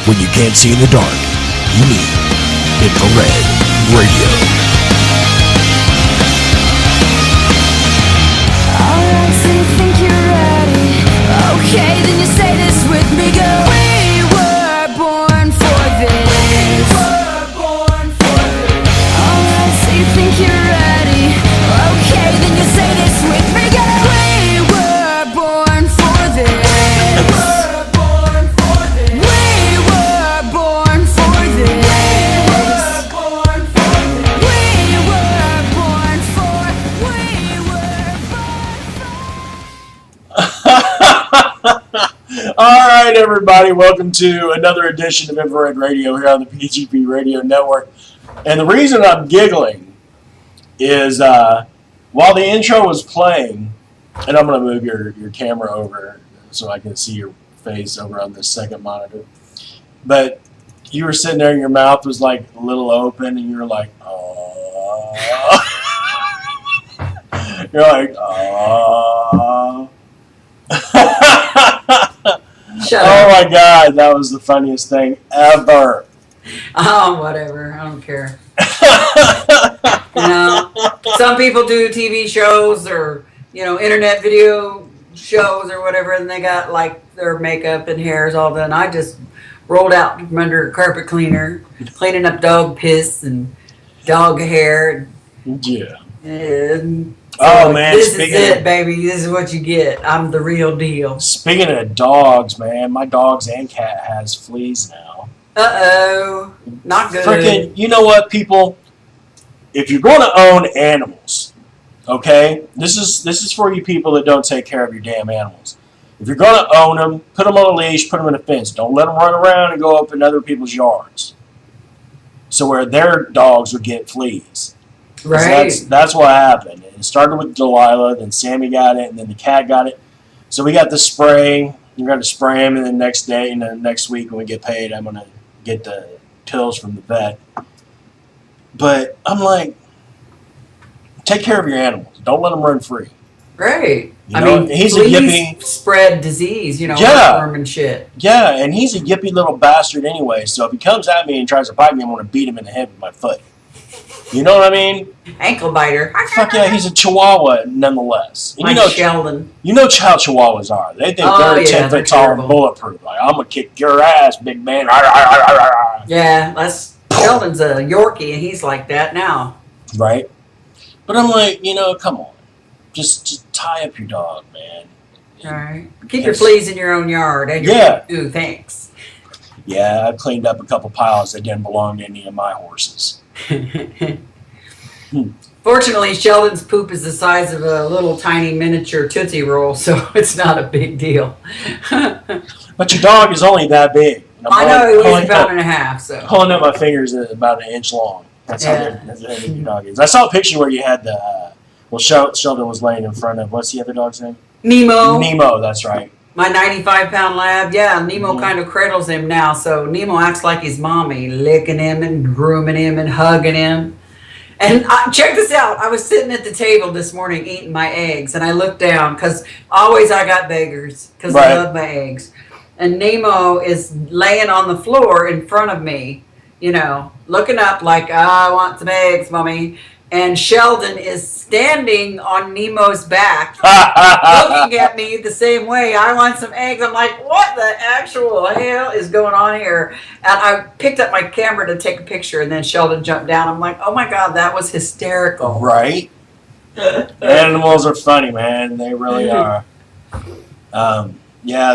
When you can't see in the dark, you need infrared radio. Alright, so you think you're ready. Okay, then you say this with me. Go. We were born for this. Alright, so you think you're ready. Okay, then you say this with me. Go. We were born for this. All right, everybody, welcome to another edition of Infrared Radio here on the PGP Radio Network. And the reason I'm giggling is while the intro was playing, and I'm going to move your camera over so I can see your face over on this second monitor, but you were sitting there and your mouth was like a little open and you were like, oh. You're like, oh. Oh my God, that was the funniest thing ever. Oh, whatever. I don't care. Some people do TV shows or, internet video shows or whatever, and they got like their makeup and hairs all done. I just rolled out from under a carpet cleaner, cleaning up dog piss and dog hair. Yeah. And oh man, this is it, baby. This is what you get. I'm the real deal. Speaking of dogs, man, my dogs and cat has fleas now. Uh-oh. Not good. Freaking, you know what, people? If you're going to own animals, okay? This is for you people that don't take care of your damn animals. If you're going to own them, put them on a leash, put them in a fence. Don't let them run around and go up in other people's yards. So where their dogs will get fleas. Right. That's what happened. It started with Delilah, then Sammy got it, and then the cat got it. So we got the spray. We're going to spray him, and then next week when we get paid, I'm going to get the pills from the vet. But I'm like, take care of your animals. Don't let them run free. Right. He's a yippy spread disease, worm and shit. Yeah, and he's a yippy little bastard anyway. So if he comes at me and tries to bite me, I'm going to beat him in the head with my foot. You know what I mean? Ankle biter. Fuck yeah, he's a Chihuahua nonetheless. And Sheldon. You know how Chihuahuas are. They think they're 10 foot tall and bulletproof. Like, I'm going to kick your ass, big man. Yeah, Sheldon's a Yorkie, and he's like that now. Right? But I'm like, come on. Just tie up your dog, man. All right. Keep your fleas in your own yard. And Ooh, thanks. Yeah, I've cleaned up a couple piles that didn't belong to any of my horses. Fortunately, Sheldon's poop is the size of a little tiny miniature Tootsie Roll, so it's not a big deal. But your dog is only that big. I know, he weighs about and a half. So pulling up my fingers is about an inch long. That's how big your dog is. I saw a picture where you had Sheldon was laying in front of, what's the other dog's name? Nemo. Nemo, that's right. My 95-pound lab, Nemo kind of cradles him now, so Nemo acts like his mommy, licking him and grooming him and hugging him. And check this out. I was sitting at the table this morning eating my eggs, and I looked down, because always I got beggars, because I love my eggs. And Nemo is laying on the floor in front of me, looking up like, I want some eggs, mommy. And Sheldon is standing on Nemo's back, looking at me the same way. I want some eggs. I'm like, what the actual hell is going on here? And I picked up my camera to take a picture, and then Sheldon jumped down. I'm like, oh my God, that was hysterical. Right? Animals are funny, man. They really are.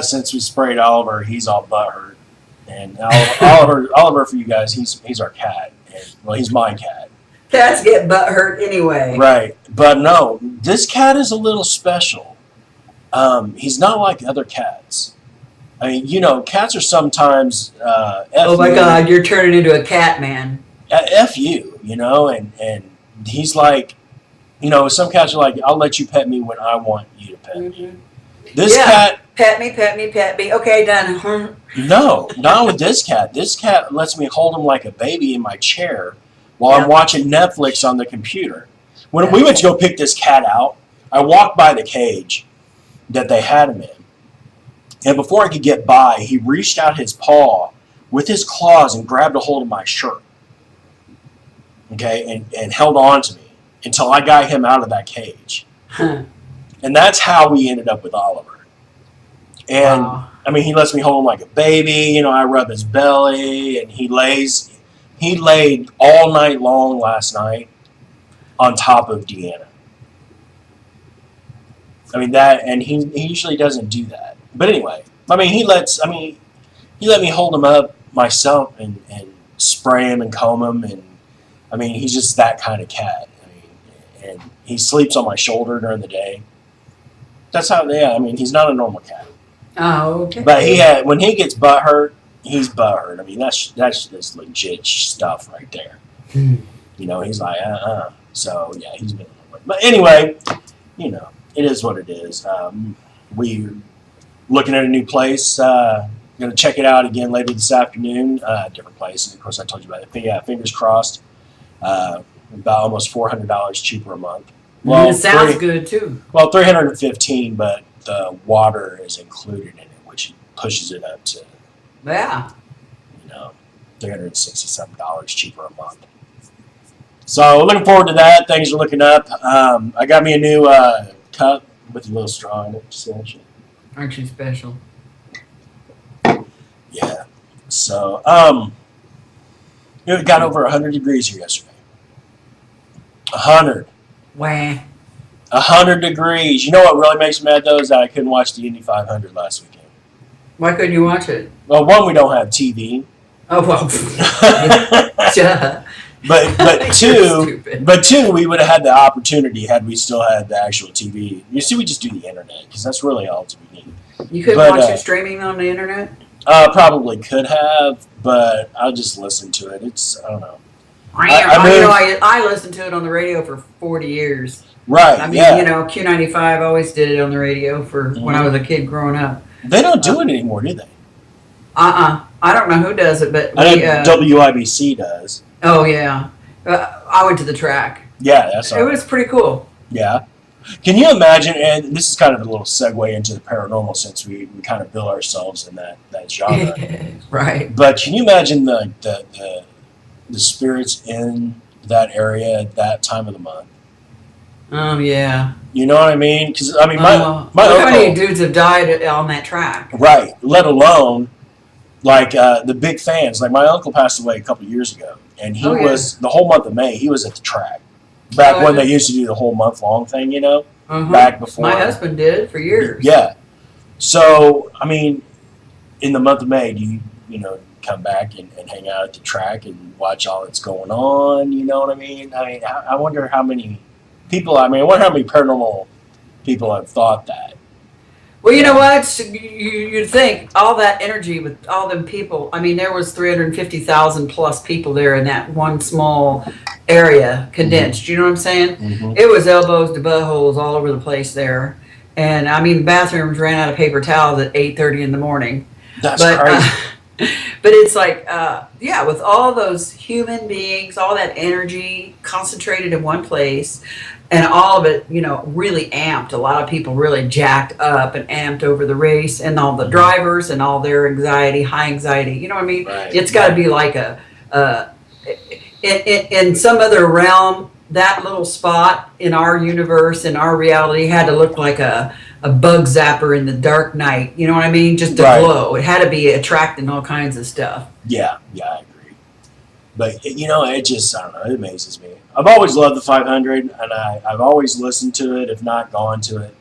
Since we sprayed Oliver, he's all butthurt. And Oliver, for you guys, he's our cat. And, he's my cat. Cats get butthurt anyway. Right. But no, this cat is a little special. He's not like other cats. I mean, cats are sometimes oh my God, you're turning into a cat man. F you, and he's like, some cats are like, I'll let you pet me when I want you to pet me. This cat... Pet me. Okay, done. No, not with this cat. This cat lets me hold him like a baby in my chair while I'm watching Netflix on the computer. When we went to go pick this cat out, I walked by the cage that they had him in. And before I could get by, he reached out his paw with his claws and grabbed a hold of my shirt. Okay, and held on to me until I got him out of that cage. And that's how we ended up with Oliver. And Wow. I mean, he lets me hold him like a baby. I rub his belly, and he laid all night long last night on top of Deanna. I mean, and he usually doesn't do that. But anyway, I mean, he let me hold him up myself and spray him and comb him. And I mean, he's just that kind of cat. I mean, and he sleeps on my shoulder during the day. That's how, I mean, he's not a normal cat. Oh, okay. But when he gets butthurt, he's butthurt. I mean, that's just legit stuff right there. He's like, So, yeah, he's been. But anyway, it is what it is. We're looking at a new place. Going to check it out again later this afternoon. Different place. And of course, I told you about it. But yeah, fingers crossed. About almost $400 cheaper a month. Well, it sounds good, too. Well, $315, but the water is included in it, which pushes it up to, Yeah. $367 cheaper a month. So looking forward to that. Things are looking up. I got me a new cup with a little straw in it. Aren't you special? Yeah. So it got over 100 degrees here yesterday. 100. Wah. 100 degrees. You know what really makes me mad though is that I couldn't watch the Indy 500 last weekend. Why couldn't you watch it? Well, one, we don't have TV. Oh, well. But two, we would have had the opportunity had we still had the actual TV. You see, we just do the internet because that's really all we need. You couldn't watch it streaming on the internet? Probably could have, but I'll just listen to it. I don't know. I listened to it on the radio for 40 years. Right. I mean, yeah. Q95 always did it on the radio for when I was a kid growing up. They don't do it anymore, do they? I don't know who does it, but I know WIBC does. Oh yeah, I went to the track. Yeah, that's all. It was pretty cool. Yeah. Can you imagine? And this is kind of a little segue into the paranormal, since we kind of bill ourselves in that genre. Right. But can you imagine the spirits in that area at that time of the month? Yeah. You know what I mean? Because I mean, my look uncle, how many dudes have died on that track. right? Let alone like the big fans. Like my uncle passed away a couple of years ago, and he was the whole month of May. He was at the track back when they used to do the whole month long thing. Back before my husband did for years. Yeah. So I mean, in the month of May, do you come back and hang out at the track and watch all that's going on? You know what I mean? I wonder how many people. I wonder how many paranormal people have thought that. Well, you know what? You'd think all that energy with all them people. I mean, there was 350,000 plus people there in that one small area condensed. Mm-hmm. You know what I'm saying? Mm-hmm. It was elbows to buttholes all over the place there. And I mean, bathrooms ran out of paper towels at 8:30 in the morning. That's crazy. But it's like, with all those human beings, all that energy concentrated in one place, and all of it, really amped. A lot of people really jacked up and amped over the race, and all the drivers and all their anxiety, high anxiety. You know what I mean? Right. It's got to be like in some other realm. That little spot in our universe, in our reality, had to look like a bug zapper in the dark night. You know what I mean? Just to glow. It had to be attracting all kinds of stuff. Yeah, I agree. But it just, I don't know, it amazes me. I've always loved the 500, and I've always listened to it, if not gone to it.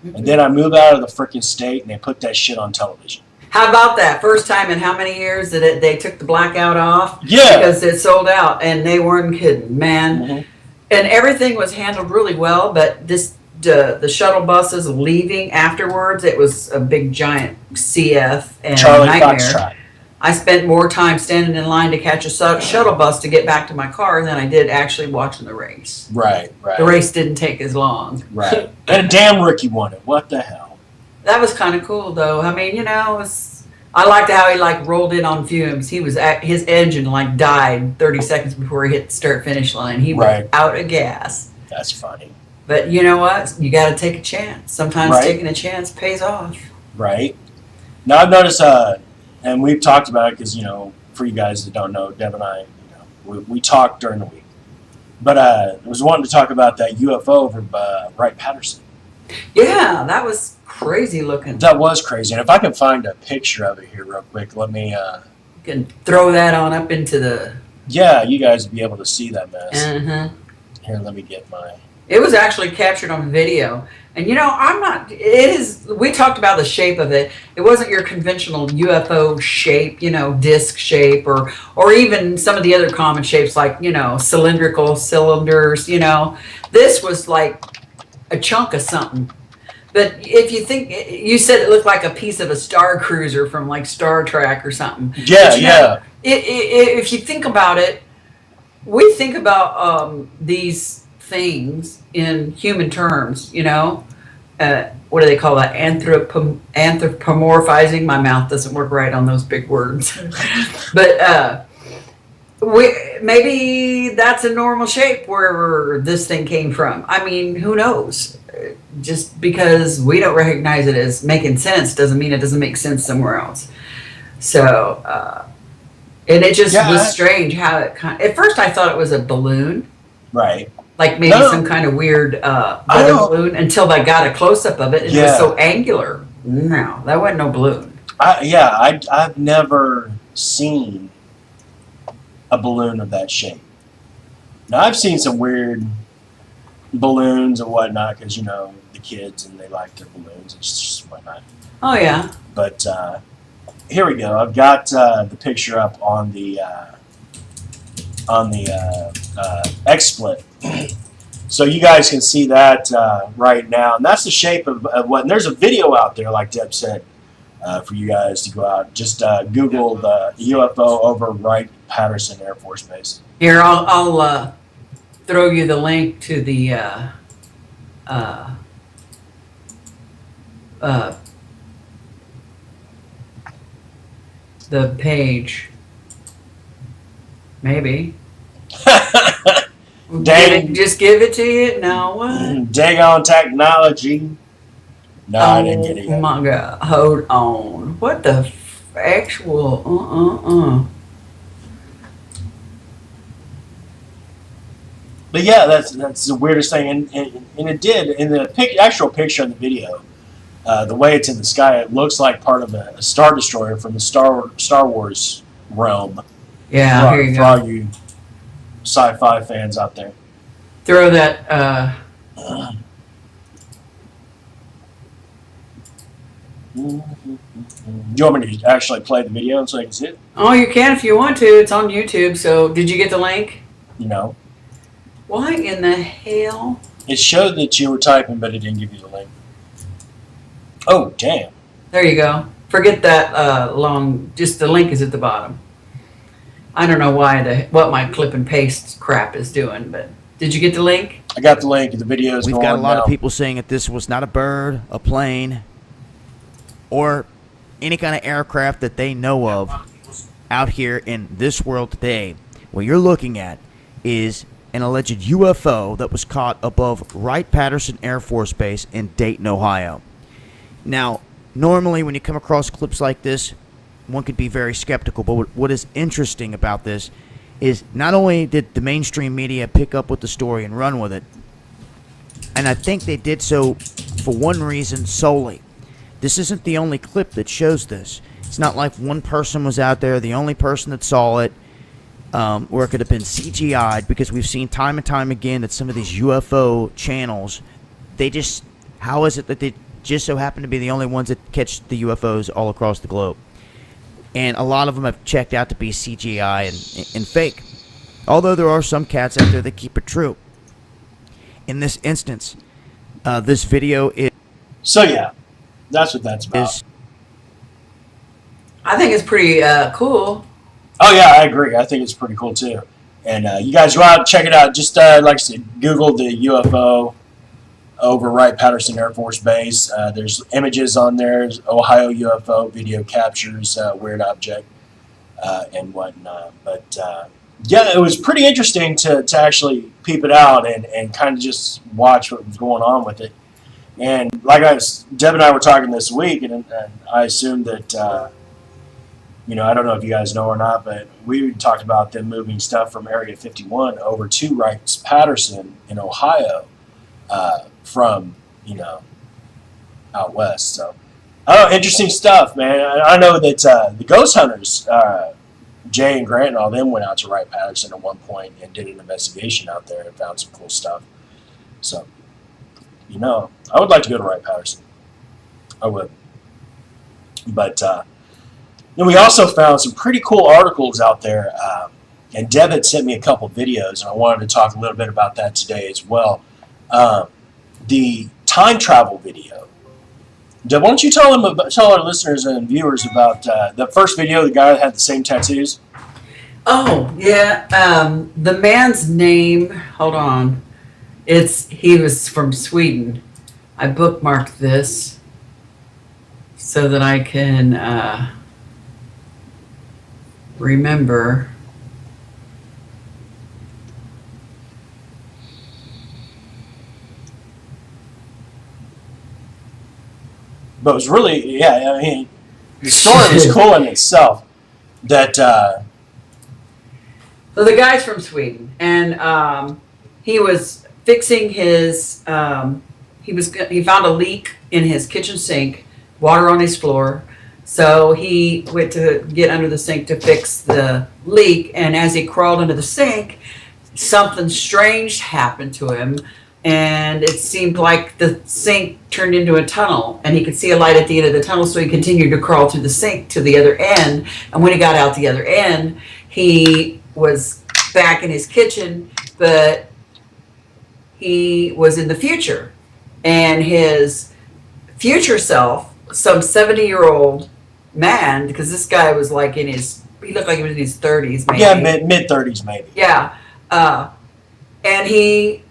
Mm-hmm. And then I move out of the freaking state, and they put that shit on television. How about that? First time in how many years that they took the blackout off? Yeah. Because it sold out, and they weren't kidding, man. Mm-hmm. And everything was handled really well, but the shuttle buses leaving afterwards, it was a big giant CF and Charlie nightmare. Foxtrot. I spent more time standing in line to catch a shuttle bus to get back to my car than I did actually watching the race. Right. The race didn't take as long. Right. And a damn rookie won it. What the hell? That was kind of cool, though. I mean, I liked how he rolled in on fumes. He was his engine died 30 seconds before he hit the start-finish line. He was out of gas. That's funny. But you know what? You got to take a chance. Sometimes taking a chance pays off. Right. Now I've noticed, and we've talked about it because for you guys that don't know, Deb and I, we talked during the week. But I was wanting to talk about that UFO over Wright-Patterson. Yeah, that was crazy looking. That was crazy. And if I can find a picture of it here real quick, let me... You can throw that on up into the... Yeah, you guys will be able to see that mess. Uh-huh. Here, let me get my... It was actually captured on video. And we talked about the shape of it. It wasn't your conventional UFO shape, disc shape, or even some of the other common shapes like, cylindrical cylinders, This was like a chunk of something. But if you think, you said it looked like a piece of a Star Cruiser from like Star Trek or something. Yeah, yeah. If you think about it, we think about these things in human terms, what do they call that? Anthropomorphizing. My mouth doesn't work right on those big words. But maybe that's a normal shape wherever this thing came from. I mean, who knows? Just because we don't recognize it as making sense doesn't mean it doesn't make sense somewhere else. So, and it just was strange how it at first I thought it was a balloon. Right. Like maybe some kind of weird weather balloon until I got a close-up of it. And it was so angular. No, that wasn't no balloon. I've never seen a balloon of that shape. Now, I've seen some weird balloons and whatnot because, the kids and they like their balloons and just whatnot. Oh, yeah. But here we go. I've got the picture up on the XSplit. So you guys can see that right now. And that's the shape of what... And there's a video out there, like Deb said, for you guys to go out. Just Google the UFO over Wright-Patterson Air Force Base. Here, I'll throw you the link to the page. Maybe. Just give it to you? No, what? Dang on technology. No, I didn't get it yet. Oh my God. Hold on. What the actual... But yeah, that's the weirdest thing. And it did, in the actual picture in the video, the way it's in the sky, it looks like part of a Star Destroyer from the Star Wars realm. Yeah, here you go. For all you sci-fi fans out there. Throw that... Do you want me to actually play the video so I can see it? Oh, you can if you want to. It's on YouTube. So, did you get the link? No. Why in the hell? It showed that you were typing, but it didn't give you the link. Oh, damn. There you go. Forget that just the link is at the bottom. I don't know what my clip and paste crap is doing, but did you get the link? I got the link. The video is going We've got a lot now. of people saying that this was not a bird, a plane, or any kind of aircraft that they know of out here in this world today. What you're looking at is an alleged UFO that was caught above Wright-Patterson Air Force Base in Dayton, Ohio. Now, normally when you come across clips like this, one could be very skeptical, but what is interesting about this is not only did the mainstream media pick up with the story and run with it, and I think they did so for one reason solely. This isn't the only clip that shows this. It's not like one person was out there, the only person that saw it, or it could have been CGI'd, because we've seen time and time again that some of these UFO channels, how is it that they just so happen to be the only ones that catch the UFOs all across the globe? And a lot of them have checked out to be CGI and fake. Although there are some cats out there that keep it true. In this instance, this video is... So yeah, that's what that's about. I think it's pretty cool. Oh yeah, I agree. I think it's pretty cool too. And you guys go out and check it out. Just like I said, Google the UFO over Wright-Patterson Air Force Base. There's images on there. There's Ohio UFO video captures weird object and whatnot. But yeah, it was pretty interesting to actually peep it out and kind of just watch what was going on with it. And like Deb and I were talking this week, and I assumed that I don't know if you guys know or not, but we talked about them moving stuff from Area 51 over to Wrights-Patterson in Ohio from, out west. So, interesting stuff, man. I know that the ghost hunters, Jay and Grant and all them went out to Wright-Patterson at one point and did an investigation out there and found some cool stuff. So, I would like to go to Wright-Patterson. I would. But then we also found some pretty cool articles out there. And Deb had sent me a couple videos, and I wanted to talk a little bit about that today as well. The time travel video. Deb, why don't you tell our listeners and viewers about the first video, the guy that had the same tattoos? Oh, yeah. The man's name, hold on. He was from Sweden. I bookmarked this so that I can remember. But it was really, the story was cool in itself. That So the guy's from Sweden, and he was fixing his. He found a leak in his kitchen sink, water on his floor. So he went to get under the sink to fix the leak, and as he crawled under the sink, something strange happened to him, and it seemed like the sink turned into a tunnel, and he could see a light at the end of the tunnel, so he continued to crawl through the sink to the other end, and when he got out the other end, he was back in his kitchen, but he was in the future, and his future self, some 70-year-old man, because this guy was like he looked like he was in his 30s, maybe. Yeah, mid 30s, maybe. Yeah. And he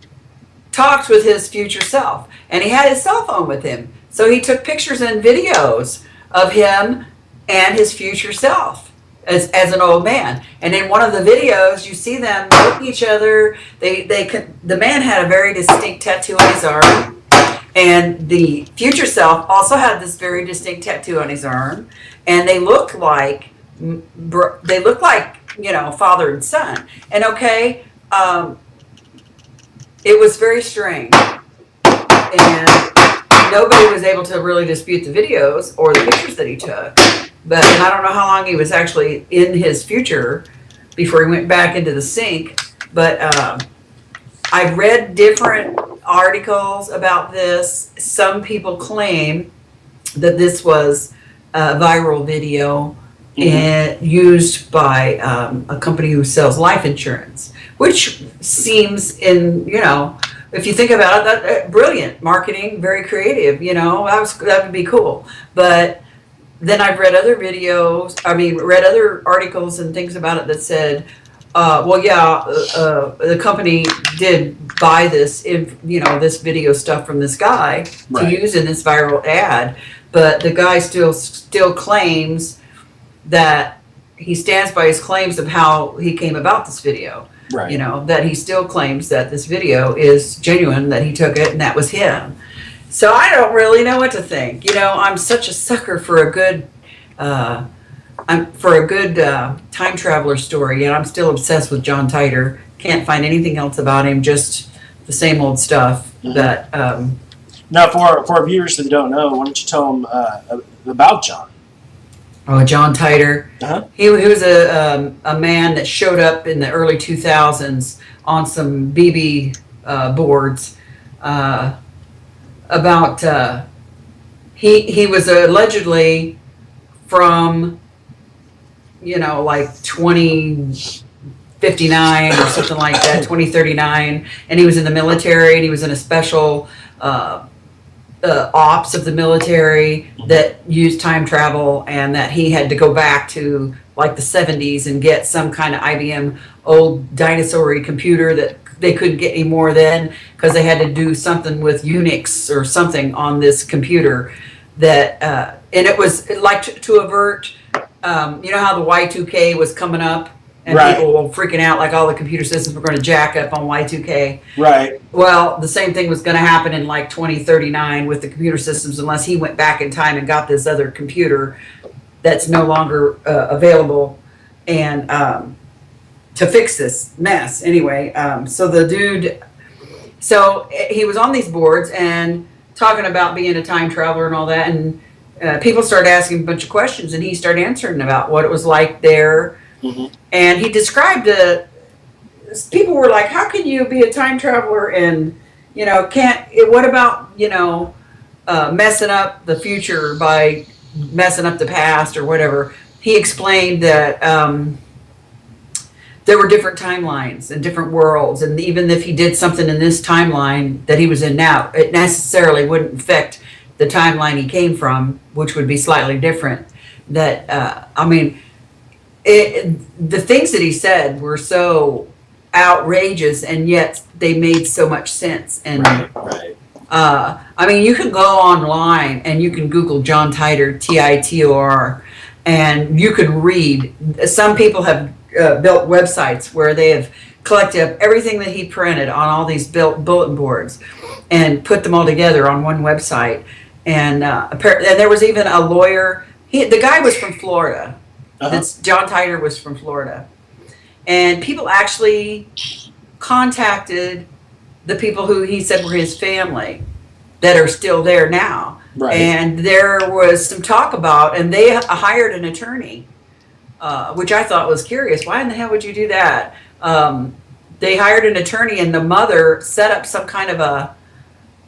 talked with his future self. And he had his cell phone with him. So he took pictures and videos of him and his future self as an old man. And in one of the videos, you see them look at each other. The man had a very distinct tattoo on his arm. And the future self also had this very distinct tattoo on his arm, and they look like father and son. And it was very strange, and nobody was able to really dispute the videos or the pictures that he took. But I don't know how long he was actually in his future before he went back into the sink. But I've read different articles about this. Some people claim that this was a viral video and used by a company who sells life insurance, which seems if you think about it, that brilliant marketing, very creative, that would be cool. But then I've read other read other articles and things about it that said, the company did buy this, this video stuff from this guy to use in this viral ad, but the guy still claims that he stands by his claims of how he came about this video. Right. That he still claims that this video is genuine, that he took it and that was him. So I don't really know what to think. I'm such a sucker for a good time traveler story, and I'm still obsessed with John Titor. Can't find anything else about him, just the same old stuff. That now, for our viewers that don't know, why don't you tell them about John? Oh, John Titor. Uh-huh. He was a man that showed up in the early 2000s on some BB boards about he was allegedly from 2059 or something like that, 2039, and he was in the military, and he was in a special ops of the military that used time travel, and that he had to go back to like the 70s and get some kind of IBM old dinosaur-y computer that they couldn't get anymore then, because they had to do something with Unix or something on this computer that and it was like to avert how the Y2K was coming up, and people were freaking out like all the computer systems were going to jack up on Y2K. Right. Well, the same thing was going to happen in like 2039 with the computer systems, unless he went back in time and got this other computer that's no longer available, and to fix this mess anyway. So the dude, so he was on these boards and talking about being a time traveler and all that, and people started asking a bunch of questions, and he started answering about what it was like there. And he described people were like, how can you be a time traveler and, you know, what about, you know, messing up the future by messing up the past or whatever. He explained that there were different timelines and different worlds, and even if he did something in this timeline that he was in now, it necessarily wouldn't affect the timeline he came from, which would be slightly different. That I mean, the things that he said were so outrageous, and yet they made so much sense. And Right. I mean, you can go online and you can Google John Titor, Titor, and you can read. Some people have built websites where they have collected up everything that he printed on all these built bulletin boards and put them all together on one website. And apparently, and there was even a lawyer. The guy was from Florida. John Titor was from Florida, and people actually contacted the people who he said were his family that are still there now. Right. And there was some talk about, and they hired an attorney, which I thought was curious. Why in the hell would you do that? They hired an attorney, and the mother set up some kind of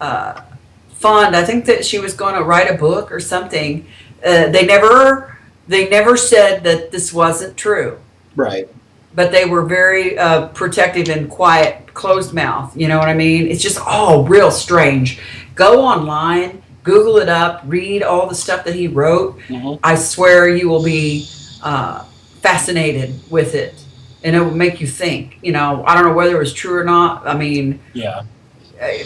a fund. I think that she was going to write a book or something. They never said that this wasn't true. Right. But they were very protective and quiet, closed mouth. You know what I mean? It's just all real strange. Go online, Google it up, read all the stuff that he wrote. I swear you will be fascinated with it, and it will make you think. You know, I don't know whether it was true or not. I mean, Yeah.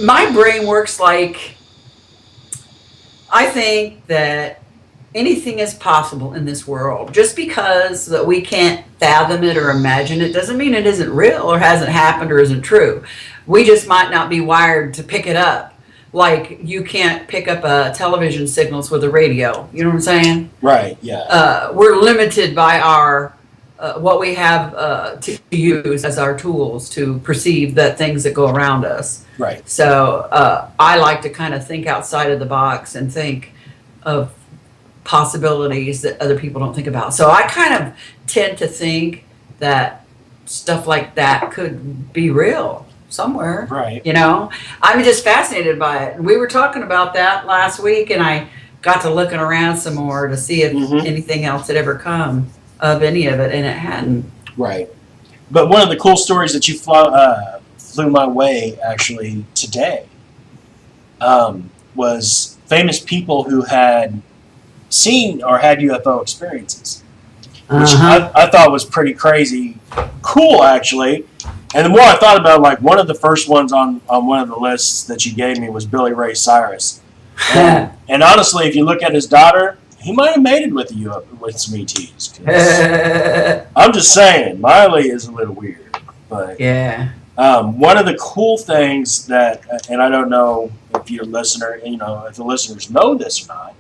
my brain works like, I think that anything is possible in this world. Just because that we can't fathom it or imagine it doesn't mean it isn't real or hasn't happened or isn't true. We just might not be wired to pick it up. Like you can't pick up television signals with a radio. You know what I'm saying? Right. Yeah. We're limited by our what we have to use as our tools to perceive the things that go around us. Right. So I like to kind of think outside of the box and think of possibilities that other people don't think about. So I kind of tend to think that stuff like that could be real somewhere. Right. You know, I'm just fascinated by it. We were talking about that last week, and I got to looking around some more to see if anything else had ever come of any of it, and it hadn't. Right. But one of the cool stories that you flew my way actually today was famous people who had seen or had UFO experiences, which I thought was pretty crazy cool, actually. And the more I thought about it, like one of the first ones on one of the lists that you gave me was Billy Ray Cyrus. And honestly, if you look at his daughter, he might have made it with some ETs. I'm just saying, Miley is a little weird. But Yeah. one of the cool things that, and I don't know if your listener, you know, if the listeners know this or not,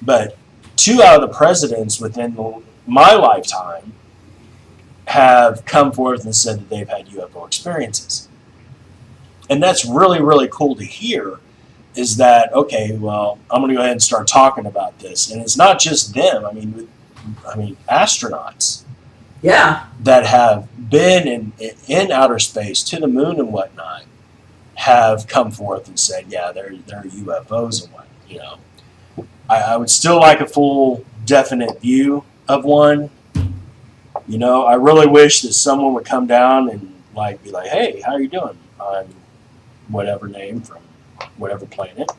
but 2 out of the presidents within my lifetime have come forth and said that they've had UFO experiences. And that's really, really cool to hear, is that, okay, well, I'm going to go ahead and start talking about this. And it's not just them. I mean, astronauts Yeah. that have been in outer space to the moon and whatnot have come forth and said, yeah, they're UFOs and what, you know. I would still like a full, definite view of one. You know, I really wish that someone would come down and like be like, hey, how are you doing? I'm whatever name from whatever planet.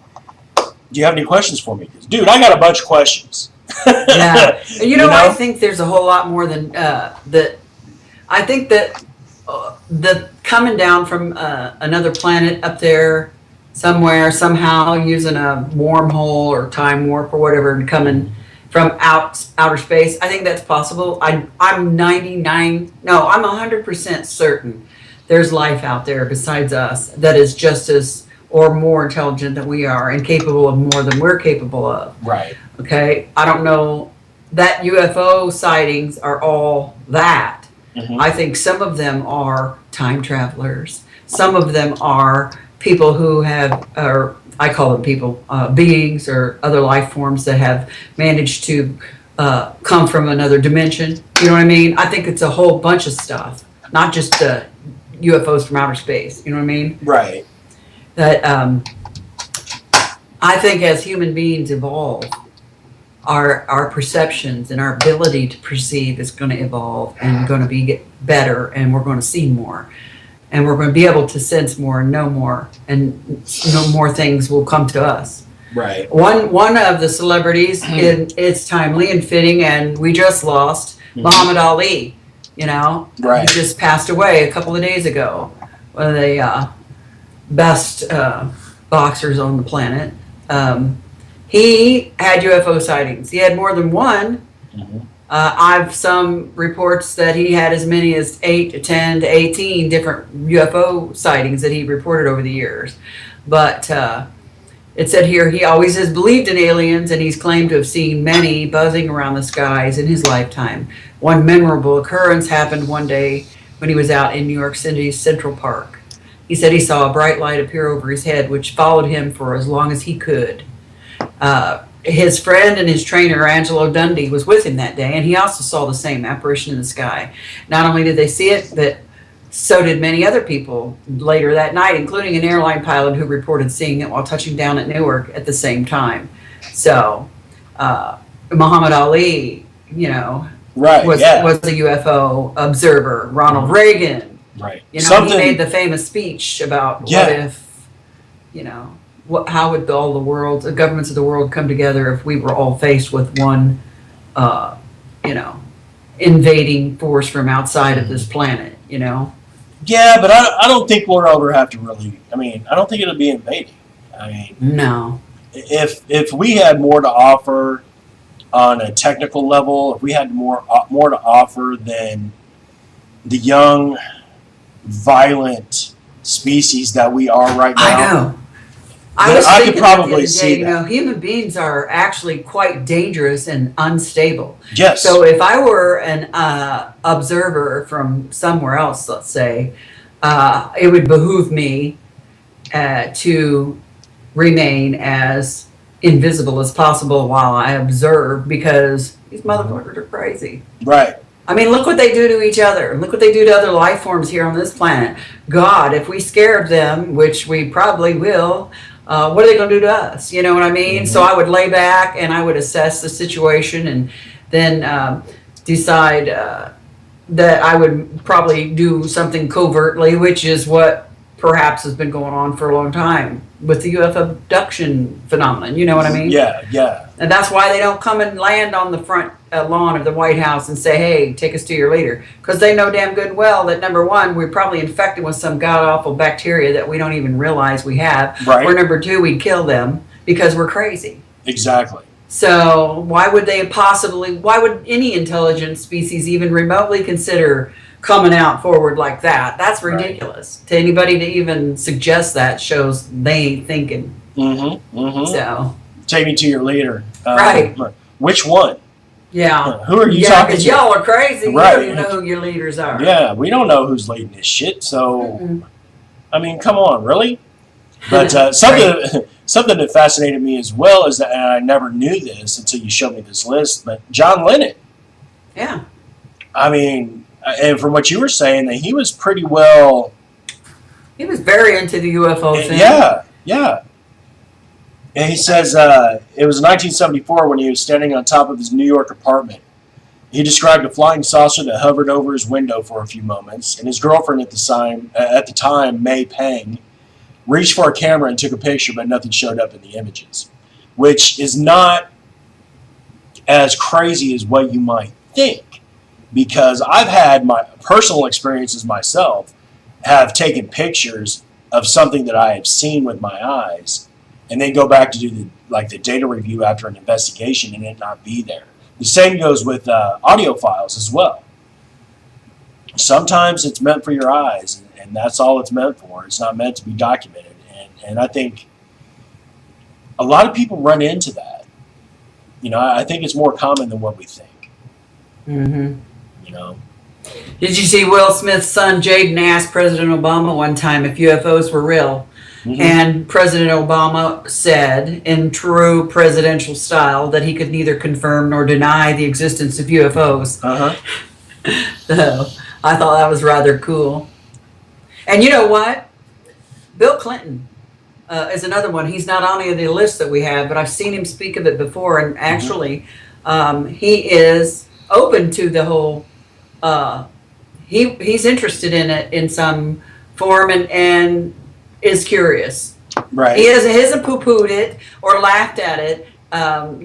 Do you have any questions for me? 'Cause, dude, I got a bunch of questions. Yeah. You know, I think there's a whole lot more than that. I think that the coming down from another planet up there somewhere, somehow using a wormhole or time warp or whatever, and coming from outer space, I think that's possible. I'm 100% certain there's life out there besides us that is just as or more intelligent than we are and capable of more than we're capable of. Right. Okay, I don't know that UFO sightings are all that. Mhm. I think some of them are time travelers. Some of them are people who have, or I call them people, beings or other life forms that have managed to come from another dimension. You know what I mean? I think it's a whole bunch of stuff, not just UFOs from outer space. You know what I mean? Right. That I think as human beings evolve, our perceptions and our ability to perceive is going to evolve and going to be better, and we're going to see more, and we're going to be able to sense more and know more, and know more things will come to us. Right. One of the celebrities, it's timely and fitting, and we just lost Muhammad Ali. You know, Right. he just passed away a couple of days ago. One of the best boxers on the planet. He had UFO sightings. He had more than one. Mhm. I've some reports that he had as many as 8 to 10 to 18 different UFO sightings that he reported over the years. But it said here he always has believed in aliens, and he's claimed to have seen many buzzing around the skies in his lifetime. One memorable occurrence happened one day when he was out in New York City's Central Park. He said he saw a bright light appear over his head, which followed him for as long as he could. His friend and his trainer, Angelo Dundee, was with him that day, and he also saw the same apparition in the sky. Not only did they see it, but so did many other people later that night, including an airline pilot who reported seeing it while touching down at Newark at the same time. So, Muhammad Ali, you know, Right. was Yeah. was a UFO observer. Ronald Reagan, Right. you know, Something. he made the famous speech about Yeah. what if, you know, how would all the governments of the world come together if we were all faced with one, you know, invading force from outside of this planet, you know? Yeah, but I don't think we'll ever have to really. I mean, I don't think it'll be invading. I mean, No. if we had more to offer on a technical level, if we had more to offer than the young, violent species that we are right now, I know. But was I could thinking that the probably other day, see you know, human beings are actually quite dangerous and unstable. yes, So if I were an observer from somewhere else, let's say, it would behoove me to remain as invisible as possible while I observe, because these motherfuckers are crazy. right, I mean, look what they do to each other. Look what they do to other life forms here on this planet. God, if we scare them, which we probably will, what are they going to do to us? You know what I mean? So I would lay back and I would assess the situation, and then decide that I would probably do something covertly, which is what perhaps has been going on for a long time with the UFO abduction phenomenon. You know what I mean? yeah, yeah, And that's why they don't come and land on the front lawn of the White House and say, hey, take us to your leader. Because they know damn good and well that, number one, we're probably infected with some god-awful bacteria that we don't even realize we have. Right. Or number two, we'd kill them because we're crazy. exactly. So why would any intelligent species even remotely consider coming out forward like that? That's ridiculous. To anybody to even suggest that shows they ain't thinking. So, Take me to your leader. Right. Which one? yeah. Who are you Yeah, talking because to? y'all are crazy. Right. You don't even know who your leaders are. Yeah, we don't know who's leading this shit. So, Mm-mm. I mean, come on, really? But something that fascinated me as well is that, and I never knew this until you showed me this list, but John Lennon. Yeah. I mean, and from what you were saying, that he was pretty well. He was very into the UFO thing. Yeah, yeah. And he says it was 1974 when he was standing on top of his New York apartment. He described a flying saucer that hovered over his window for a few moments, and his girlfriend at the time, May Pang, reached for a camera and took a picture, but nothing showed up in the images, which is not as crazy as what you might think, because I've had my personal experiences myself, have taken pictures of something that I have seen with my eyes, and then go back to do the data review after an investigation and it not be there. The same goes with audio files as well. Sometimes it's meant for your eyes, and that's all it's meant for. It's not meant to be documented. And I think a lot of people run into that. I think it's more common than what we think. Mm-hmm. You know. Did you see Will Smith's son Jaden asked President Obama one time if UFOs were real? Mm-hmm. And President Obama said, in true presidential style, that he could neither confirm nor deny the existence of UFOs. So I thought that was rather cool. And you know what? Bill Clinton is another one. He's not on any of the lists that we have, but I've seen him speak of it before. And actually, he is open to the whole. He's interested in it in some form and is curious. Right. He hasn't poo-pooed it or laughed at it.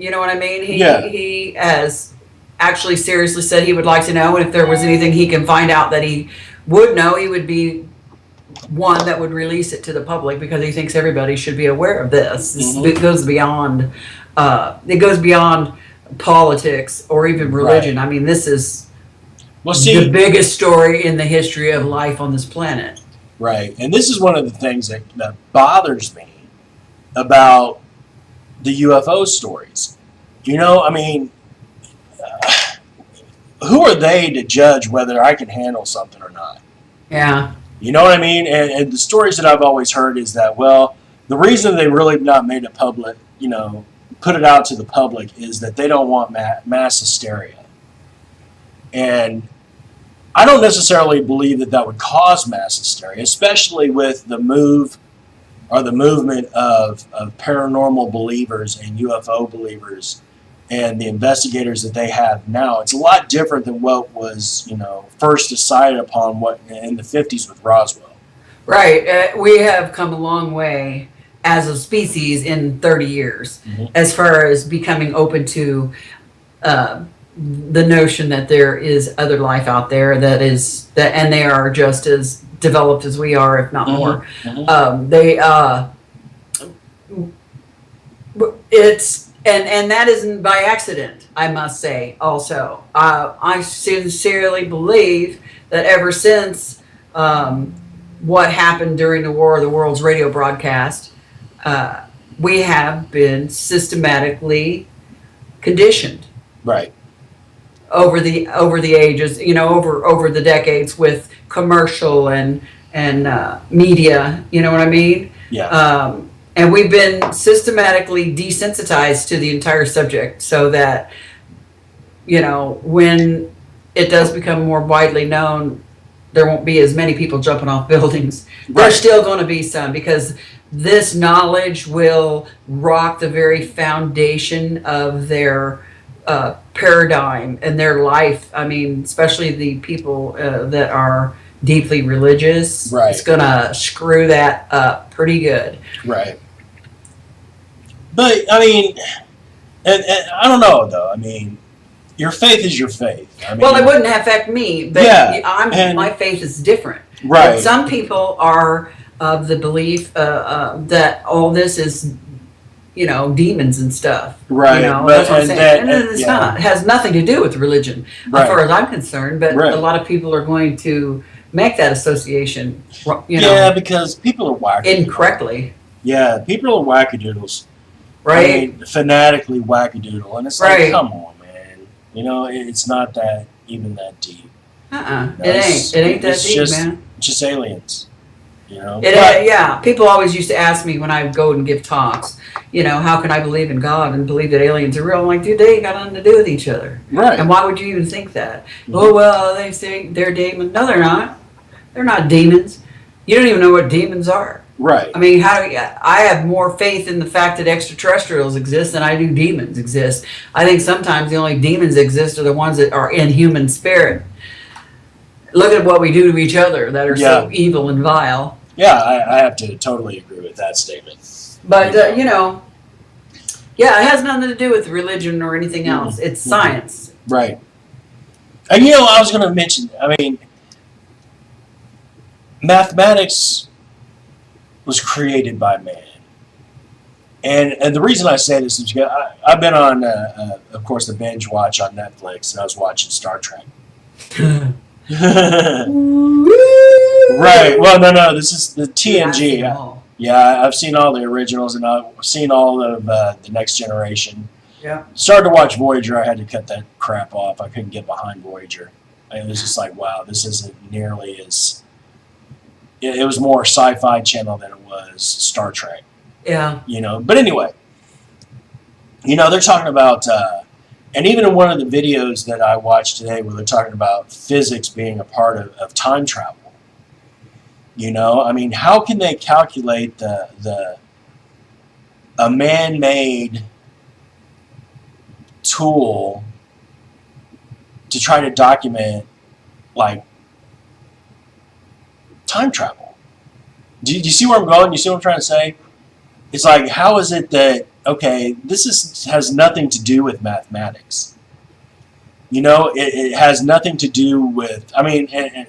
You know what I mean? He has actually seriously said he would like to know, and if there was anything he can find out that he would know, he would be one that would release it to the public because he thinks everybody should be aware of this. It goes beyond. It goes beyond politics or even religion. Right. I mean, this is the biggest story in the history of life on this planet. Right. And this is one of the things that bothers me about the UFO stories. I mean, who are they to judge whether I can handle something or not? Yeah. You know what I mean? And the stories that I've always heard is that, well, the reason they really not made it public, put it out to the public is that they don't want mass hysteria. And I don't necessarily believe that would cause mass hysteria, especially with the movement of paranormal believers and UFO believers and the investigators that they have now. It's a lot different than what was, first decided upon in the 50s with Roswell. Right. We have come a long way as a species in 30 years as far as becoming open to the notion that there is other life out there and they are just as developed as we are, if not more. And that isn't by accident, I must say. Also, I sincerely believe that ever since what happened during the War of the Worlds radio broadcast, we have been systematically conditioned. Right. Over the ages, over the decades with commercial and media, you know what I mean? Yeah. And we've been systematically desensitized to the entire subject so that, when it does become more widely known, there won't be as many people jumping off buildings. Right. There's still going to be some because this knowledge will rock the very foundation of their paradigm and their life. I mean, especially the people that are deeply religious. Right. It's going to screw that up pretty good. Right. But, I mean, and I don't know, though. I mean, your faith is your faith. I mean, well, it wouldn't affect me, but my faith is different. Right. But some people are of the belief that all this is, demons and stuff. Right. That's what I'm saying. And it's not. It has nothing to do with religion, as far as I'm concerned. But a lot of people are going to make that association, Yeah, because people are wackadoodles. Incorrectly. Yeah, people are wackadoodles. Right. I mean, fanatically wackadoodle. And it's like, come on, man. It's not that even that deep. It ain't that deep, man. It's just aliens. People always used to ask me when I would go and give talks, how can I believe in God and believe that aliens are real? I'm like, dude, they ain't got nothing to do with each other. Right. And why would you even think that? Oh, well, they say they're demons. No, they're not. They're not demons. You don't even know what demons are. Right. I mean, I have more faith in the fact that extraterrestrials exist than I do demons exist. I think sometimes the only demons exist are the ones that are in human spirit. Look at what we do to each other that are so evil and vile. Yeah, I have to totally agree with that statement. But, it has nothing to do with religion or anything else. It's science. Right. And, I was going to mention, I mean, mathematics was created by man. And the reason I say this is because I've been on, of course, the binge watch on Netflix, and I was watching Star Trek. Right. Well, no. This is the TNG. Yeah, I've seen all the originals, and I've seen all of the Next Generation. Yeah. Started to watch Voyager, I had to cut that crap off. I couldn't get behind Voyager. It was just like, wow, this isn't nearly as. It was more Sci-Fi Channel than it was Star Trek. Yeah. You know, but anyway, you know, they're talking about, and even in one of the videos that I watched today, where they're talking about physics being a part of time travel. You know, I mean, how can they calculate a man-made tool to try to document, like, time travel? Do you see where I'm going? You see what I'm trying to say? It's like, how is it that, okay, has nothing to do with mathematics. You know, it has nothing to do with, I mean, and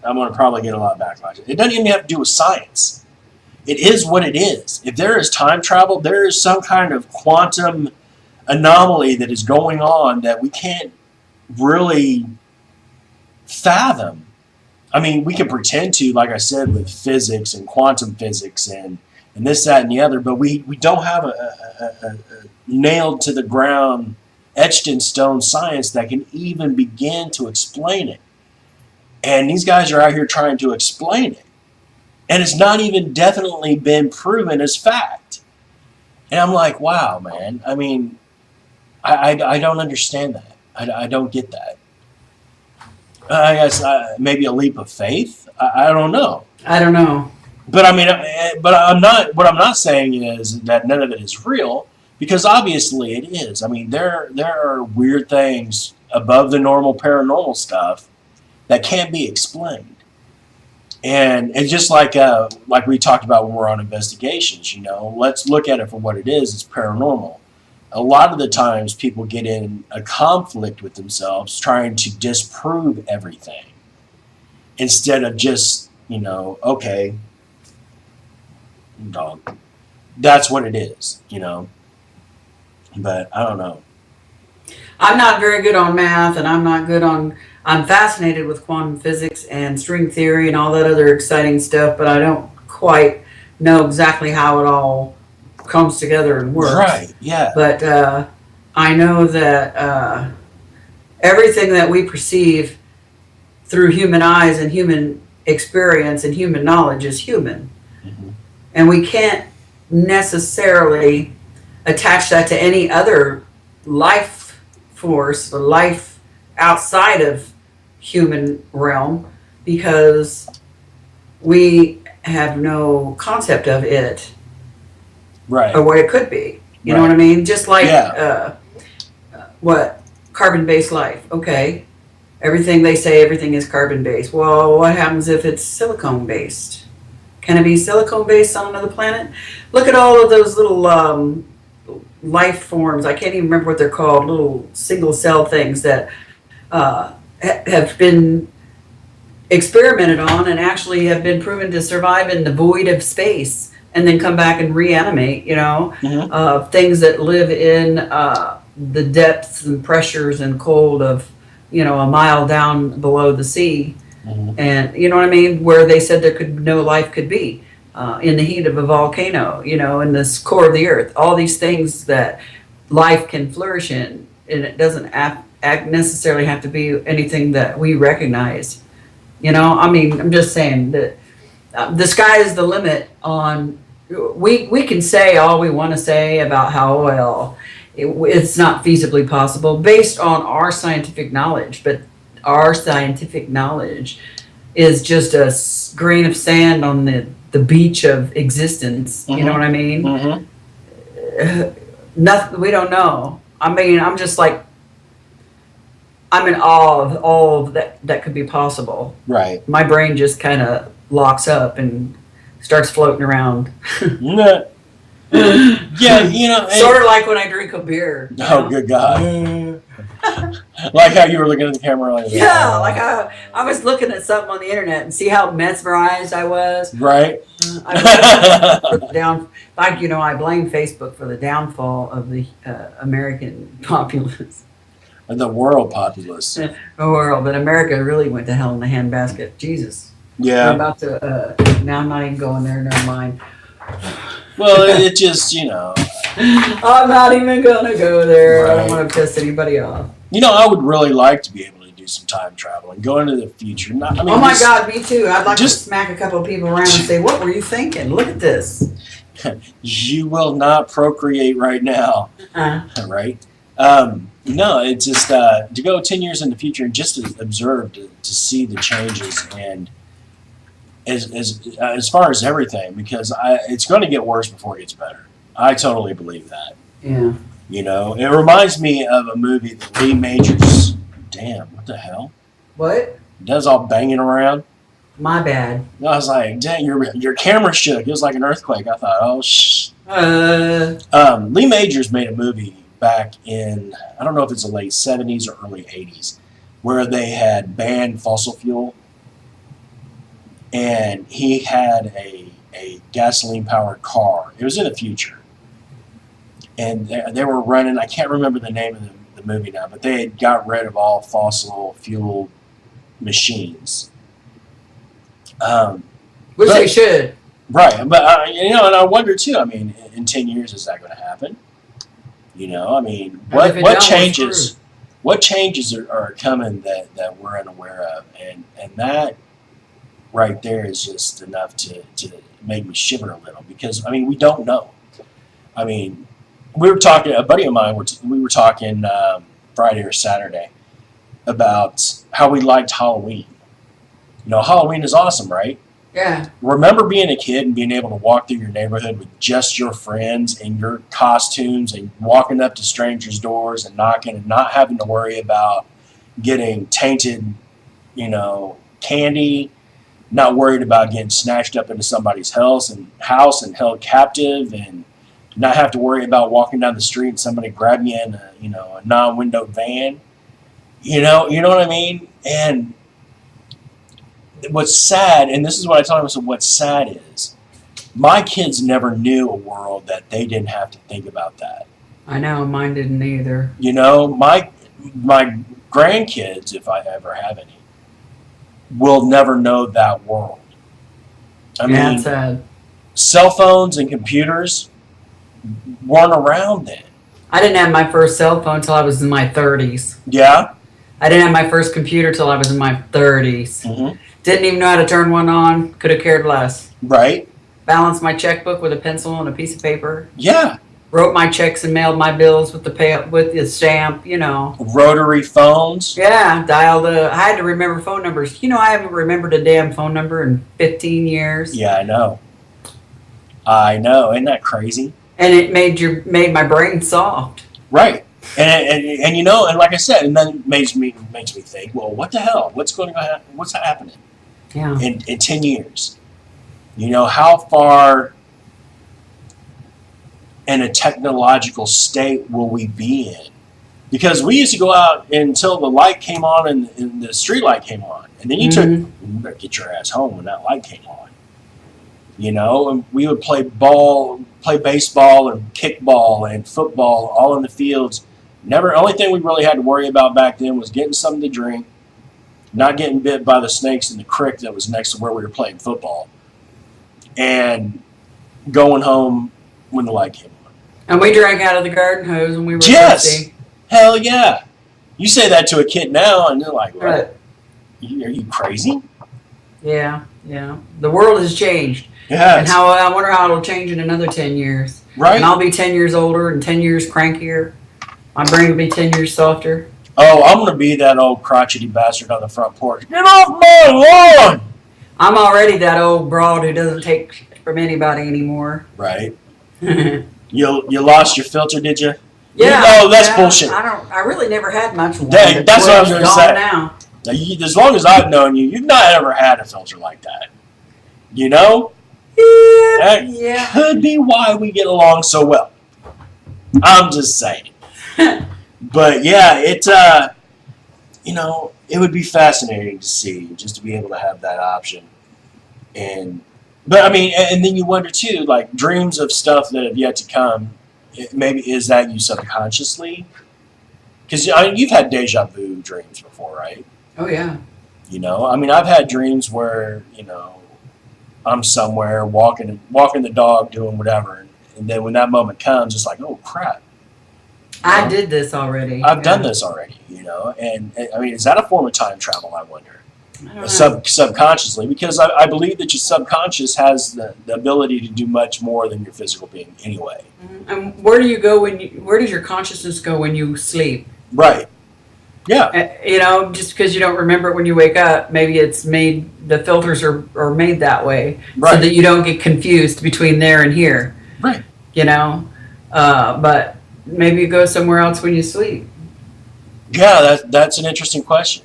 I'm going to probably get a lot of backlash. It doesn't even have to do with science. It is what it is. If there is time travel, there is some kind of quantum anomaly that is going on that we can't really fathom. I mean, we can pretend to, like I said, with physics and quantum physics and this, that, and the other, but we don't have a nailed to the ground, etched in stone science that can even begin to explain it. And these guys are out here trying to explain it. And it's not even definitely been proven as fact. And I'm like, wow, man. I mean, I don't understand that. I don't get that. I guess maybe a leap of faith. I don't know. I don't know. But I mean, I'm not. What I'm not saying is that none of it is real, because obviously it is. I mean, there are weird things above the normal paranormal stuff that can't be explained. And it's just like we talked about when we're on investigations. You know, let's look at it for what it is. It's paranormal. A lot of the times people get in a conflict with themselves trying to disprove everything instead of just, you know, okay, dog, that's what it is, you know. But I don't know. I'm not very good on math, and I'm fascinated with quantum physics and string theory and all that other exciting stuff, but I don't quite know exactly how it all comes together and works. Right, yeah. But I know that everything that we perceive through human eyes and human experience and human knowledge is human. Mm-hmm. And we can't necessarily attach that to any other life force or life outside of human realm, because we have no concept of it. Right. Or what it could be. You know what I mean? Just like what carbon-based life. Okay. Everything they say, everything is carbon-based. Well, what happens if it's silicone-based? Can it be silicone-based on another planet? Look at all of those little life forms. I can't even remember what they're called. Little single-cell things that have been experimented on and actually have been proven to survive in the void of space and then come back and reanimate, you know. Mm-hmm. Things that live in the depths and pressures and cold of, you know, a mile down below the sea. Mm-hmm. And you know what I mean? Where they said no life could be in the heat of a volcano, you know, in the core of the earth. All these things that life can flourish in, and it doesn't necessarily have to be anything that we recognize. You know, I mean, I'm just saying that the sky is the limit on. We can say all we want to say about how, well, it's not feasibly possible based on our scientific knowledge, but our scientific knowledge is just a grain of sand on the beach of existence. Mm-hmm. You know what I mean? Mm-hmm. Nothing. We don't know. I mean, I'm just like, I'm in awe of all that could be possible. Right. My brain just kind of locks up and starts floating around. Yeah, you know. Sort of like when I drink a beer. Oh, good God. Like how you were looking at the camera earlier. Yeah, like I was looking at something on the internet and see how mesmerized I was. Right. Down, like, you know, I blame Facebook for the downfall of the American populace. And the world populace. The world, but America really went to hell in the handbasket. Jesus. Yeah. I'm about to, now I'm not even going there, never mind. Well, it just, you know. I'm not even gonna go there. I Right. don't want to piss anybody off. You know, I would really like to be able to do some time travel and go into the future. Not, I mean, Oh my just- God, me too. I'd like just- to smack a couple of people around and say, "What were you thinking? Look at this." You will not procreate right now, right? No, it's just to go 10 years in the future and just to observe, to see the changes, and as far as everything, because it's going to get worse before it gets better. I totally believe that. Yeah. You know, it reminds me of a movie that Lee Majors. Damn, what the hell? What? Does all banging around. My bad. I was like, dang, your camera shook. It was like an earthquake. I thought, oh, shh. Lee Majors made a movie back in, I don't know if it's the late 70s or early 80s, where they had banned fossil fuel. And he had a gasoline-powered car. It was in the future. And they were running, I can't remember the name of the movie now, but they had got rid of all fossil fuel machines. Which But- they should. Right, but you know, and I wonder too. I mean, in 10 years, is that going to happen? You know, I mean, And if it what don't, changes? screwed. What changes are coming that we're unaware of, and that right there is just enough to make me shiver a little, because I mean, we don't know. I mean, we were talking. A buddy of mine, we were talking Friday or Saturday about how we liked Halloween. You know, Halloween is awesome, right? Yeah. Remember being a kid and being able to walk through your neighborhood with just your friends and your costumes and walking up to strangers' doors and knocking and not having to worry about getting tainted, you know, candy, not worried about getting snatched up into somebody's house and held captive, and not have to worry about walking down the street and somebody grabbing you in a non-windowed van. You know what I mean? And what's sad, and this is what I tell them, so what's sad is my kids never knew a world that they didn't have to think about that. I know, mine didn't either. You know, my grandkids, if I ever have any, will never know that world. I Yeah, mean, it's sad. cell phones and computers weren't around then. I didn't have my first cell phone till I was in my 30s. Yeah? I didn't have my first computer till I was in my 30s. Mm-hmm. Didn't even know how to turn one on. Could have cared less. Right? Balanced my checkbook with a pencil and a piece of paper. Yeah. Wrote my checks and mailed my bills with the stamp. You know. Rotary phones. Yeah, I had to remember phone numbers. You know, I haven't remembered a damn phone number in 15 years. Yeah, I know. I know. Isn't that crazy? And it made my brain soft. Right. And you know, and like I said, and then makes me think, well, what the hell? What's happening Yeah. in 10 years? You know, how far in a technological state will we be in? Because we used to go out until the light came on and the street light came on. And then you better get your ass home when that light came on. You know, and we would play baseball and kickball and football all in the fields. Only thing we really had to worry about back then was getting something to drink, not getting bit by the snakes in the creek that was next to where we were playing football, and going home when the light came on. And we drank out of the garden hose when we were Yes! thirsty. Hell yeah. You say that to a kid now, and they're like, what? Right. Are you crazy? Yeah, yeah. The world has changed. Yeah. And I wonder how it'll change in another 10 years. Right? And I'll be 10 years older and 10 years crankier. My brain will be 10 years softer. Oh, I'm going to be that old crotchety bastard on the front porch. Get off my lawn! I'm already that old broad who doesn't take from anybody anymore. Right. Yeah. You lost your filter, did you? No, that's bullshit. I really never had much one. Dang, that's what I was It's gonna gone say. now. Now, as long as I've known you, you've not ever had a filter like that. You know? That Yeah. could be why we get along so well. I'm just saying. But yeah, you know, it would be fascinating to see, just to be able to have that option. But I mean, and then you wonder too, like dreams of stuff that have yet to come. Maybe is that you subconsciously? Because you've had deja vu dreams before, right? Oh, yeah. You know, I mean, I've had dreams where, you know, I'm somewhere walking the dog, doing whatever, And then when that moment comes, it's like, oh crap, I did this already. I've done this already, And I mean, is that a form of time travel? I wonder. I don't know. Subconsciously, because I believe that your subconscious has the ability to do much more than your physical being anyway. And where do you go where does your consciousness go when you sleep? Right. Yeah. Just because you don't remember it when you wake up, maybe it's made, the filters are made that way, Right. so that you don't get confused between there and here. Right. But maybe you go somewhere else when you sleep. Yeah, that's an interesting question.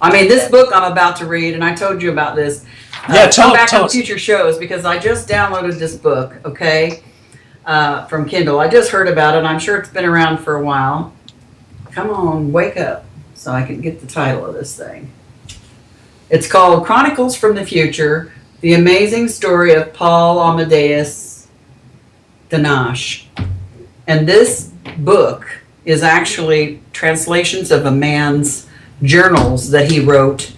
I mean, this book I'm about to read, and I told you about this. Yeah, come back tell on us. future shows, because I just downloaded this book, okay, from Kindle. I just heard about it. I'm sure it's been around for a while. Come on, wake up, so I can get the title of this thing. It's called Chronicles from the Future: The Amazing Story of Paul Amadeus Danash. And this book is actually translations of a man's journals that he wrote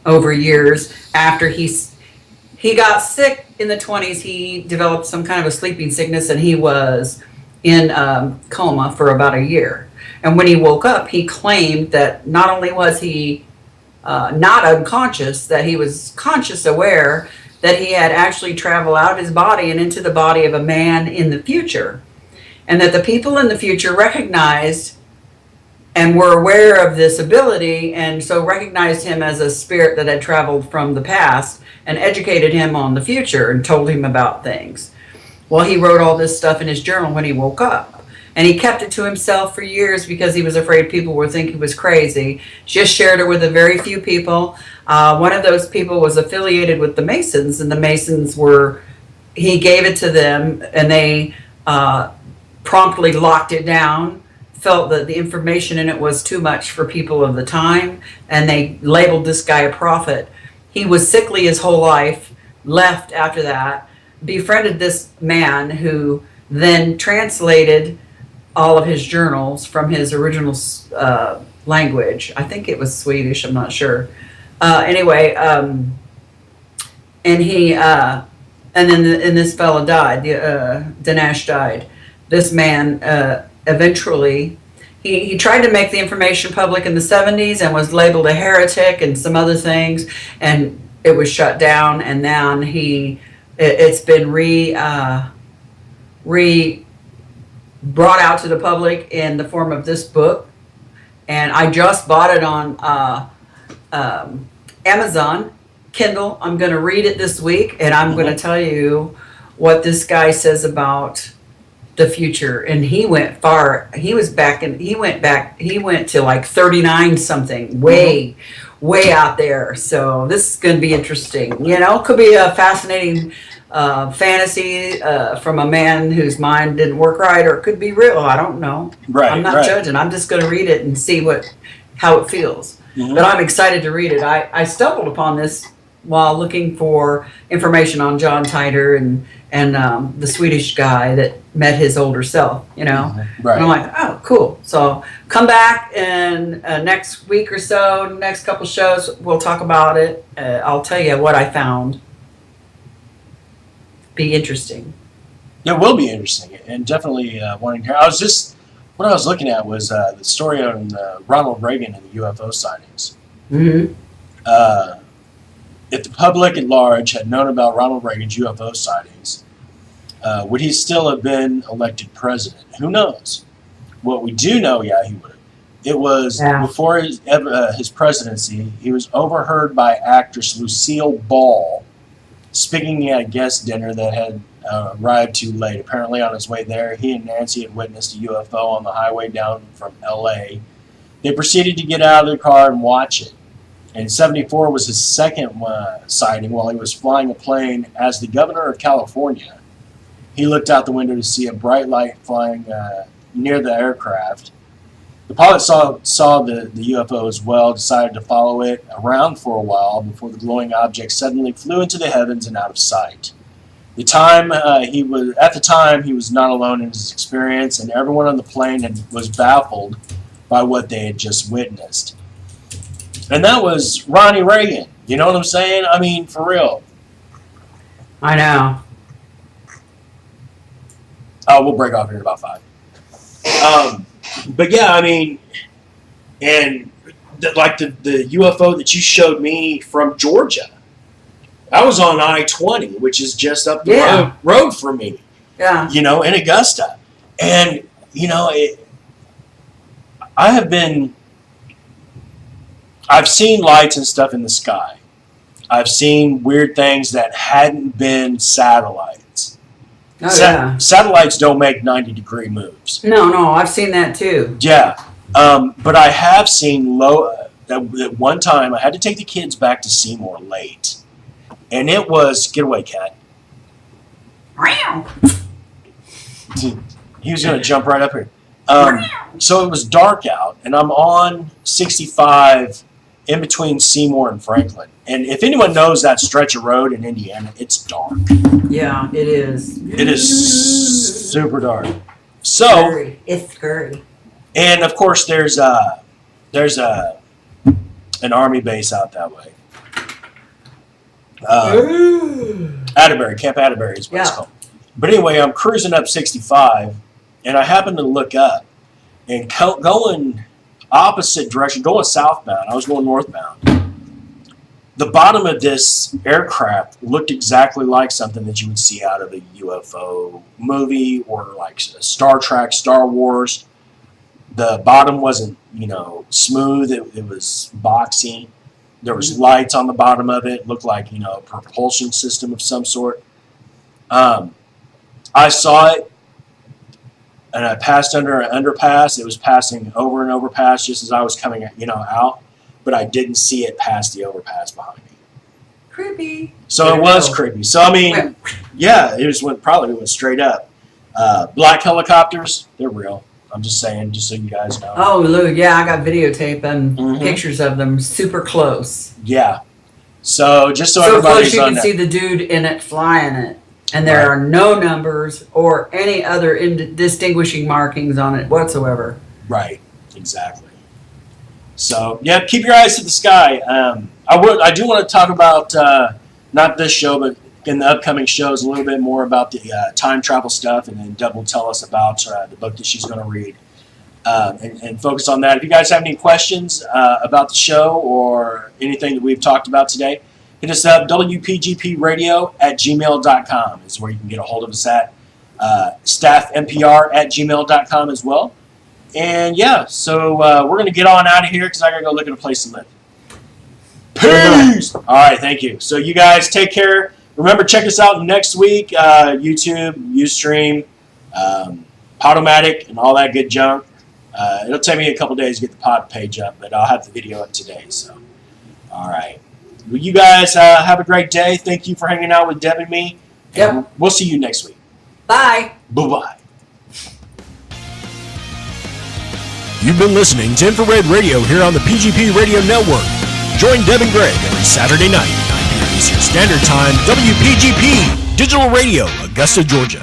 over years. After he got sick in the 20s, he developed some kind of a sleeping sickness, and he was in coma for about a year. And when he woke up, he claimed that not only was he not unconscious, that he was conscious aware that he had actually traveled out of his body and into the body of a man in the future. And that the people in the future recognized and were aware of this ability, and so recognized him as a spirit that had traveled from the past and educated him on the future and told him about things. Well, he wrote all this stuff in his journal when he woke up. And he kept it to himself for years because he was afraid people would think he was crazy. Just shared it with a very few people. One of those people was affiliated with the Masons, and the Masons he gave it to them, and they promptly locked it down, felt that the information in it was too much for people of the time, and they labeled this guy a prophet. He was sickly his whole life, left after that, befriended this man who then translated all of his journals from his original language. I think it was Swedish, I'm not sure. Anyway, and he, and then this fella died, Danash died. This man eventually, he tried to make the information public in the 70s and was labeled a heretic and some other things, and it was shut down, and now it's been brought out to the public in the form of this book. And I just bought it on Amazon Kindle. I'm going to read it this week, and I'm going to tell you what this guy says about the future. And he went far. He went to like 39 something, way out there. So this is going to be interesting. Could be a fascinating fantasy from a man whose mind didn't work right, or it could be real. I don't know. Right. I'm not judging. I'm just going to read it and see how it feels. Mm-hmm. But I'm excited to read it. I stumbled upon this while looking for information on John Titor and the Swedish guy that met his older self. Right. And I'm like, oh, cool. So come back, and next week or so, next couple shows, we'll talk about it. I'll tell you what I found. Be interesting. It will be interesting, and definitely wanting to hear. What I was looking at was the story on Ronald Reagan and the UFO sightings. Mm-hmm. If the public at large had known about Ronald Reagan's UFO sightings, would he still have been elected president? Who knows? What we do know, yeah, he would have. It was before his presidency. He was overheard by actress Lucille Ball speaking at a guest dinner that had arrived too late. Apparently on his way there, he and Nancy had witnessed a UFO on the highway down from L.A. They proceeded to get out of their car and watch it. And 74 was his second sighting while he was flying a plane as the governor of California. He looked out the window to see a bright light flying near the aircraft. The pilot saw the UFO as well, decided to follow it around for a while before the glowing object suddenly flew into the heavens and out of sight. At the time, he was not alone in his experience, and everyone on the plane was baffled by what they had just witnessed. And that was Ronnie Reagan. You know what I'm saying? I mean, for real. I know. We'll break off here in about 5. But yeah, I mean, and like the UFO that you showed me from Georgia, I was on I-20, which is just up the road for me. Yeah. You know, in Augusta. And, you know, I've seen lights and stuff in the sky. I've seen weird things that hadn't been satellites. Oh, yeah. Satellites don't make 90-degree moves. No, I've seen that too. Yeah. But I have seen at one time, I had to take the kids back to Seymour late. And it was, get away, cat. He was going to jump right up here. So it was dark out, and I'm on 65 in between Seymour and Franklin. And if anyone knows that stretch of road in Indiana, it's dark. Yeah, it is. It is super dark. So it's scary. And of course, there's an army base out that way. Atterbury, Camp Atterbury is what it's called. But anyway, I'm cruising up 65, and I happen to look up, and going opposite direction, going southbound. I was going northbound. The bottom of this aircraft looked exactly like something that you would see out of a UFO movie or like Star Trek, Star Wars. The bottom wasn't, smooth. It was boxy. There was lights on the bottom of it. It looked like, a propulsion system of some sort. I saw it, and I passed under an underpass. It was passing over an overpass just as I was coming, out. But I didn't see it past the overpass behind me. Creepy. So it was creepy. So, I mean, yeah, it probably went straight up. Black helicopters, they're real. I'm just saying, just so you guys know. Oh, Lou, yeah, I got videotape and pictures of them super close. Yeah. So just so close everybody's you on can that. see the dude in it flying it. And there are no numbers or any other distinguishing markings on it whatsoever. Right. Exactly. So, yeah, keep your eyes to the sky. I do want to talk about, not this show, but in the upcoming shows, a little bit more about the time travel stuff, and then Deb will tell us about the book that she's going to read and focus on that. If you guys have any questions about the show or anything that we've talked about today, hit us up, wpgpradio@gmail.com is where you can get a hold of us at. Staffnpr@gmail.com as well. And yeah, so we're going to get on out of here because I got to go look at a place to live. Peace! All right, thank you. So you guys take care. Remember, check us out next week. YouTube, Ustream, Podomatic, and all that good junk. It'll take me a couple days to get the pod page up, but I'll have the video up today. So, all right. Well, you guys have a great day. Thank you for hanging out with Deb and me. Yep. We'll see you next week. Bye. Bye-bye. You've been listening to Infrared Radio here on the PGP Radio Network. Join Deb and Greg every Saturday night, 9 p.m. Eastern Standard Time, WPGP, Digital Radio, Augusta, Georgia.